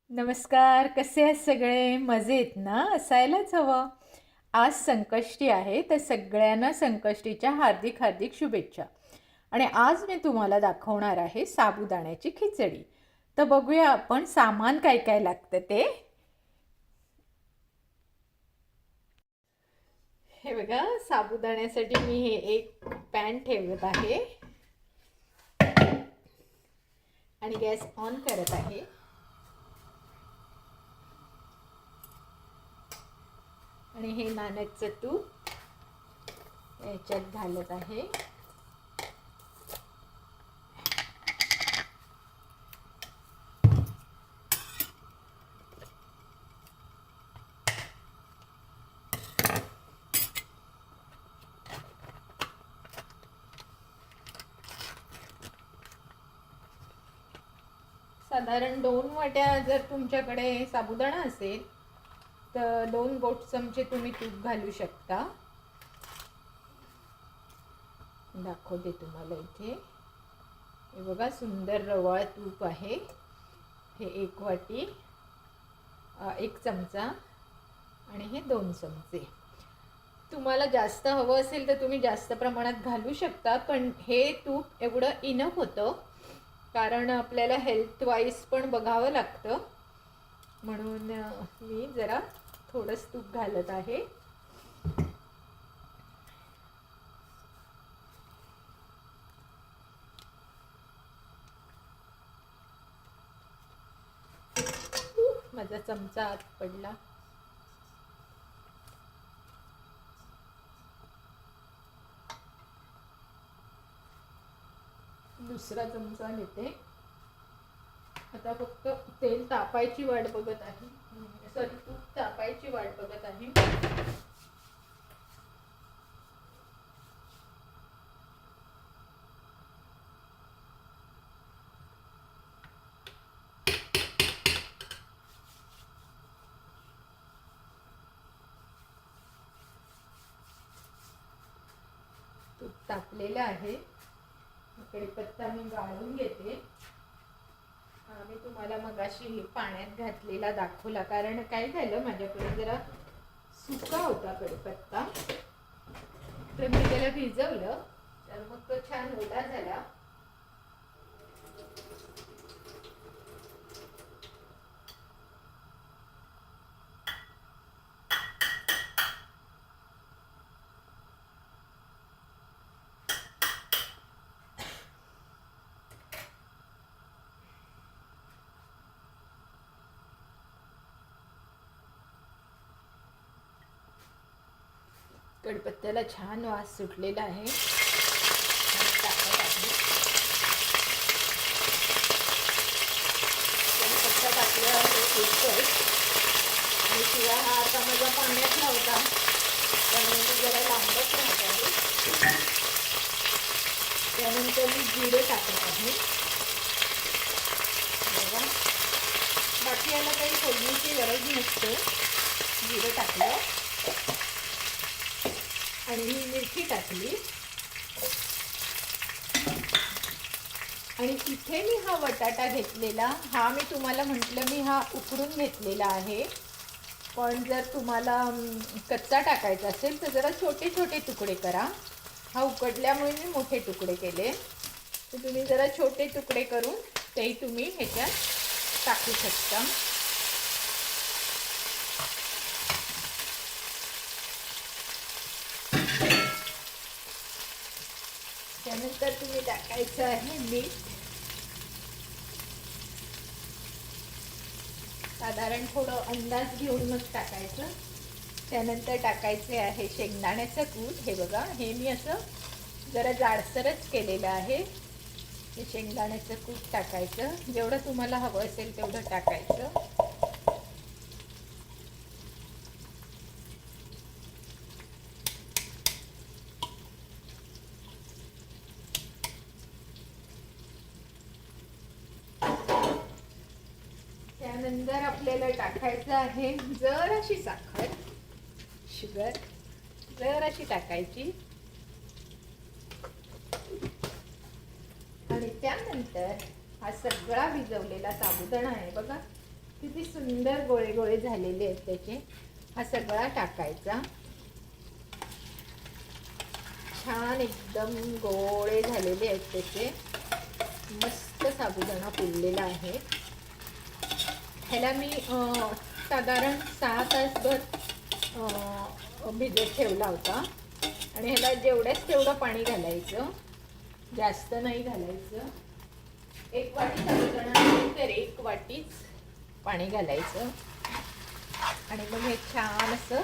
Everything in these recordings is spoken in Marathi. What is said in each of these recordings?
नमस्कार, कसे आहेत सगळे? मजेत ना? असायलाच हवं. आज संकष्टी आहे, तर सगळ्यांना संकष्टीच्या हार्दिक हार्दिक शुभेच्छा. आणि आज मी तुम्हाला दाखवणार आहे साबुदाण्याची खिचडी. तर बघूया आपण सामान काय काय लागतं ते. हे बघा, साबुदाण्यासाठी मी हे एक पॅन ठेवत आहे आणि गॅस ऑन करत आहे. आणि हे नाण्याचं तूप याच्यात घालत आहे. साधारण 2 वाट्या जर तुमच्याकडे साबुदाणा असेल तर 2 बोट चमचे तुम्ही तूप घालू शकता. दाखवते तुम्हाला इथे. हे बघा, सुंदर रवाळ तूप आहे. हे 1 वाटी, 1 चमचा आणि हे 2 चमचे. तुम्हाला जास्त हवं असेल तर तुम्ही जास्त प्रमाणात घालू शकता, पण हे तूप एवढं इनफ होतं, कारण आपल्याला हेल्थ वाईज पण बघावं लागतं. म्हणून मी जरा थोडंच तूप घालत आहे. माझा चमचा आत पडला. दुसरा चमचा घेते. आता फक्त तेल तापायची वाट बघत आहे. सॉरी, तूप तापायची वाट बघत आहे. तूप तापलेलं आहे. कढीपत्ता मी गाळून घेते. मी तुम्हाला मगाशी पाण्यात घातलेला दाखवला, कारण काय झालं, माझ्याकडे जरा सुका होता कढीपत्ता, तर मी त्याला भिजवलं, तर मग तो छान ओला झाला. कढीपत्त्याला छान वास सुटलेला आहे. कढीपत्ता टाकल्यावर आणि शिवाय हा आता माझा पाण्यातला होता, त्यामुळे मी जरा लांबच राहत आहे. त्यानंतर मी जिरे टाकत आहे. बघा, बाकी याला काही फोडणीची गरज नसते. जिरं टाकलं आणि ही मिरची टाकली. आणि इथे मी हा बटाटा घेतलेला, हा मी तुम्हाला म्हटलं मी हा उकडून घेतलेला आहे. पण जर तुम्हाला कच्चा टाकायचा असेल तर जरा छोटे छोटे तुकडे करा. हा उकडल्यामुळे मी मोठे तुकडे केले, तर तुम्ही जरा छोटे तुकडे करून तेही तुम्ही ह्याच्यात टाकू शकता. त्यानंतर तुम्ही टाकायचं आहे मीठ. साधारण थोडं अंदाज घेऊन मग टाकायचं. त्यानंतर टाकायचे आहे शेंगदाण्याचं कूट. हे बघा, हे मी असं जरा जाडसरच केलेलं आहे. हे शेंगदाण्याचं कूट टाकायचं. जेवढं तुम्हाला हवं असेल तेवढं टाकायचं. त्यानंतर आपल्याला टाकायचं आहे जराशी साखर, शुगर जराशी टाकायची. आणि त्यानंतर हा सगळा भिजवलेला साबुदाणा आहे बघा, तिथे किती सुंदर गोळे गोळे झालेले आहेत त्याचे. हा सगळा टाकायचा. छान एकदम गोळे झालेले आहेत त्याचे. मस्त साबुदाणा फुललेला आहे. ह्याला मी साधारण 6 तासभर भिजत ठेवला होता. आणि ह्याला जेवढ्याच तेवढं पाणी घालायचं, जास्त नाही घालायचं. 1 वाटी साबुदाणा असेल तर 1 वाटीच पाणी घालायचं. आणि मग हे छान असं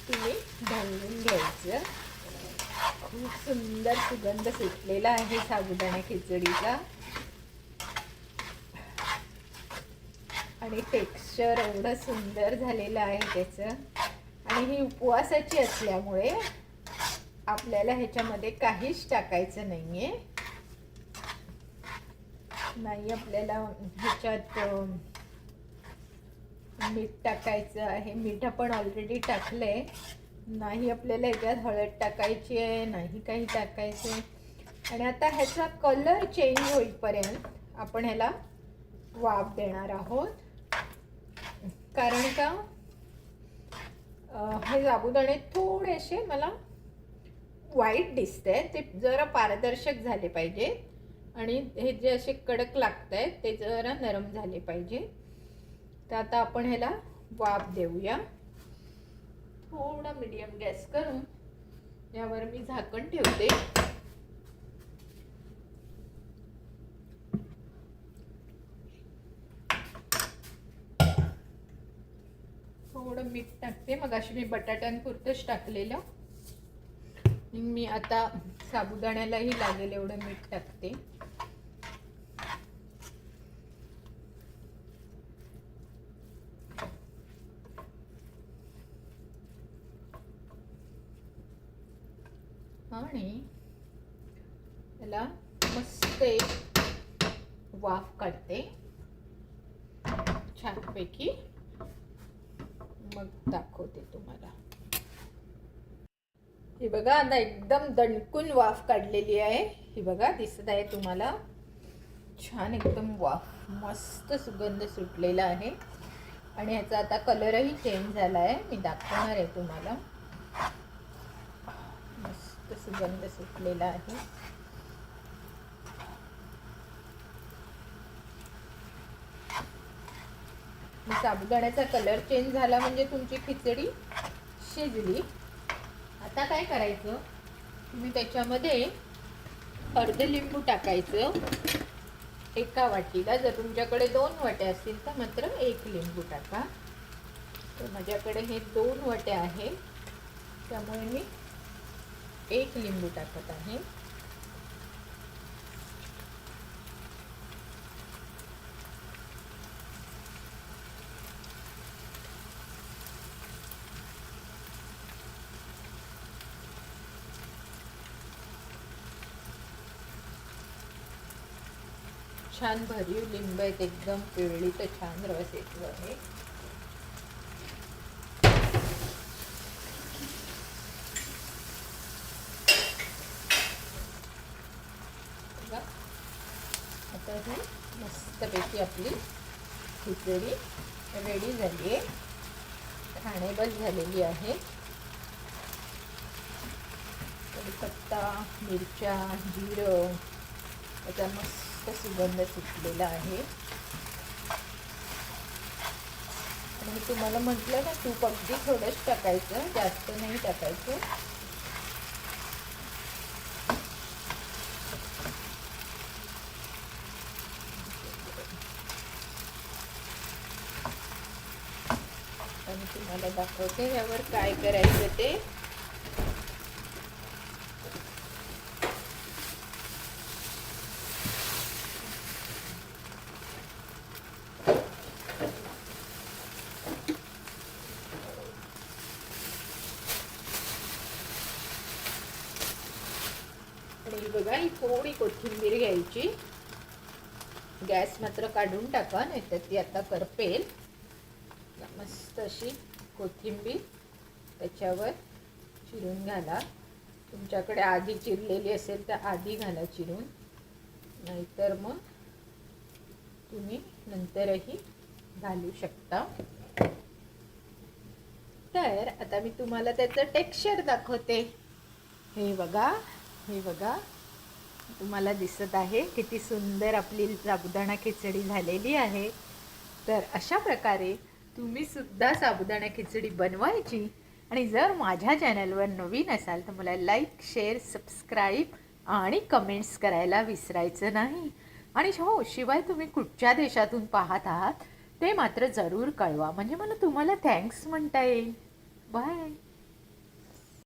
तुम्ही ढवळून घ्यायचं. खूप सुंदर सुगंध सुटलेला आहे साबुदाणा खिचडीचा. आणि टेक्स्चर एवढं सुंदर झालेलं आहे त्याचं. आणि ही उपवासाची असल्यामुळे आपल्याला ह्याच्यामध्ये काहीच टाकायचं नाही आहे. नाही आपल्याला ह्याच्यात मीठ टाकायचं आहे. मीठ आपण ऑलरेडी टाकलं आहे. नाही आपल्याला ह्याच्यात हळद टाकायची आहे, नाही काही टाकायचं आहे. आणि आता ह्याचा कलर चेंज होईपर्यंत आपण ह्याला वाफ देणार आहोत. कारण का हे साबुदाणे थोडेसे मला वाईट दिसते. ते जरा पारदर्शक झाले पाहिजे. आणि हे जे असे कडक लागत आहेत ते जरा नरम झाले पाहिजे. तर आता आपण ह्याला वाफ देऊया. थोडा मीडियम गॅस करून यावर मी झाकण ठेवते. थोडं मीठ टाकते. मग अशी मी बटाट्यांपुरतंच टाकलेलं. मी आता साबुदाण्यालाही लागेल एवढं मीठ टाकते. आणि याला मस्त एक वाफ काढते छानपैकी. मग दाखवते तुम्हाला. हे बघा आता एकदम दणकून वाफ काढलेली आहे. ही बघा दिसत आहे तुम्हाला. छान एकदम वाफ, मस्त सुगंध सुटलेला आहे. आणि ह्याचा आता कलरही चेंज झाला आहे. मी दाखवणार आहे तुम्हाला. मस्त सुगंध सुटलेला आहे. साबुदाण्याचा कलर चेंज झाला म्हणजे तुमची खिचडी शिजली. आता काय करायचं, तुम्ही त्याच्यामध्ये अर्धे लिंबू टाकायचं एका वाटीला. जर तुमच्याकडे 2 वाट्या असतील तर मात्र 1 लिंबू टाका. तर माझ्याकडे हे 2 वाट्या आहे त्यामुळे मी 1 लिंबू टाकत आहे. छान भरीव लिंब आहेत, एकदम पिळली तर छान रस येतो आहे. आता ही मस्तपैकी आपली खिचडी रेडी झाली आहे, खाणेबस झालेली आहे. कढीपत्ता, मिरच्या, जिरं याचा मस्त सुगंध सुटलेला आहे. आणि मी तुम्हाला म्हटलं ना, तूप अगदी थोडंच टाकायचं, जास्त नाही टाकायचं. आणि तुम्हाला दाखवते यावर काय करायचं ते. आणि बघा, ही थोडी कोथिंबीर घ्यायची. गॅस मात्र काढून टाका, नाही तर ती आता करपेल. मस्त अशी कोथिंबीर त्याच्यावर चिरून घाला. तुमच्याकडे आधी चिरलेली असेल तर आधी घाला चिरून, नाहीतर मग तुम्ही नंतरही घालू शकता. तर आता मी तुम्हाला त्याचं टेक्स्चर दाखवते. हे बघा, हे बघा, तुम्हाला दिसत आहे किती सुंदर आपली साबुदाणा खिचडी झालेली आहे. तर अशा प्रकारे तुम्ही सुद्धा साबुदाणा खिचडी बनवायची. आणि जर माझ्या चॅनलवर नवीन असाल तर मला लाईक, शेअर, सबस्क्राईब आणि कमेंट्स करायला विसरायचं नाही. आणि हो, शिवाय तुम्ही कुठच्या देशातून पाहत आहात ते मात्र जरूर कळवा, म्हणजे मला तुम्हाला थँक्स म्हणता येईल. बाय.